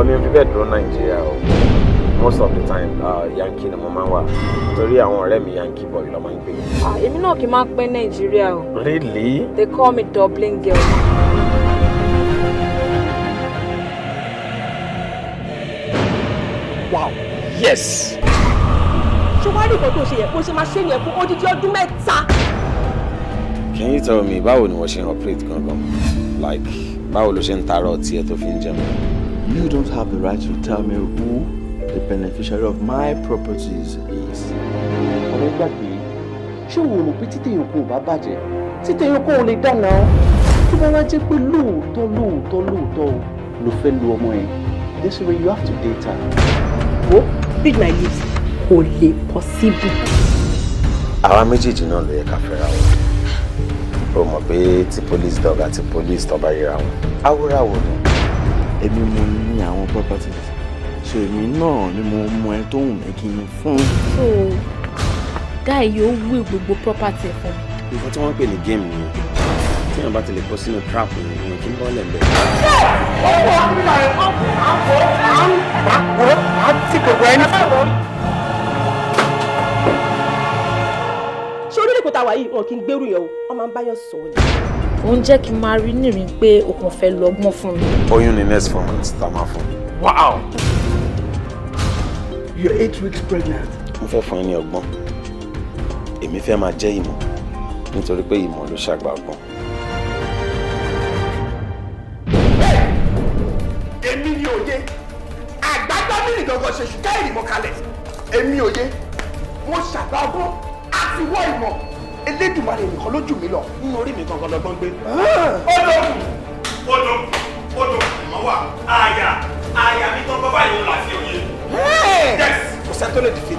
mi ò fi bẹ́ẹ̀ dúró Nàìjíríà o. Most of the time, Yankee ni mo máa ń wà. Torí àwọn ọ̀rẹ́ mi Yankee boy ló máa ń gbé. Èmi náà kì í máa pẹ́ Nàìjíríà o. Really? They call me Dublin girl. Wow. Yes. Ṣé wàá rí nǹkan tó ṣe yẹ kó ṣe máa ṣe yẹn fún odidi ọdún mẹ́ta? Can you tell me báwo ni wọ́n ṣe ń operate gangan? Like, báwo ló ṣe ń tarọ̀ tí ẹ tó fi ń jẹun? You don't have the right to tell me who the beneficiary of my properties is. Ọ̀rẹ́ gbàgbé, ṣé wo rò pé títẹ̀yìn kò bá bàjẹ́? Títẹ̀yìn kò lè dáná. Tó bá wá jẹ́ pé lóòótọ́ ló fẹ́ lu ọmọ ẹ̀. This way you have to date her. Oh, read my lips. Kò lè possible. Àwa méjèèjì náà ló yẹ ká fẹ́ra wọn. O mọ̀ pé tí police dog àti police tó bá yẹra wọn. Awúráwò ni. Èmi mo ní àwọn properties. So èmi náà ni mo mọ ẹ tó wù mí kí n fún. So guy yóò wí gbogbo property ẹ̀ fún mi. Nǹkan tí wọ́n ń pè ní game ni tí wọ́n bá ti lè kó sínú trap ni èèyàn kí n bọ́ lẹ̀ bẹ́ẹ̀. Ṣé orílẹ̀ èdè tàwa yìí wọn kì í gbèrú yẹn o? Wọ́n máa ń báyọ̀ sọ ni. Ó ń jẹ́ kí n máa rí nìrí pé o kàn fẹ́ lọ́gbọ́n fún mi. Oyún ni next 4 months tá a máa fún. Wow! You're 8 weeks pregnant. Mo fẹ́ fún ẹ ní ọgbọ́n. Èmi fẹ́ máa jẹ́ ìmọ̀ nítorí pé ìmọ̀ ló ṣàgbà ọgbọ́n. Èmi ni òye àgbàgbà mi ní gangan ṣe ṣùgbọ́n ìrìmọ̀ kalẹ̀ èmi òye mo ṣàgbà ọgbọ́n àti wọ́ ìmọ̀ Elédùmarè nìkan lójú mi lọ nínú orí mi gangan lọ́gbọ́n gbé. Odò ìmọ̀ wà àyà mi gangan báyìí ó là sí òye. Yes, kò sẹ́ni tó lè dìfì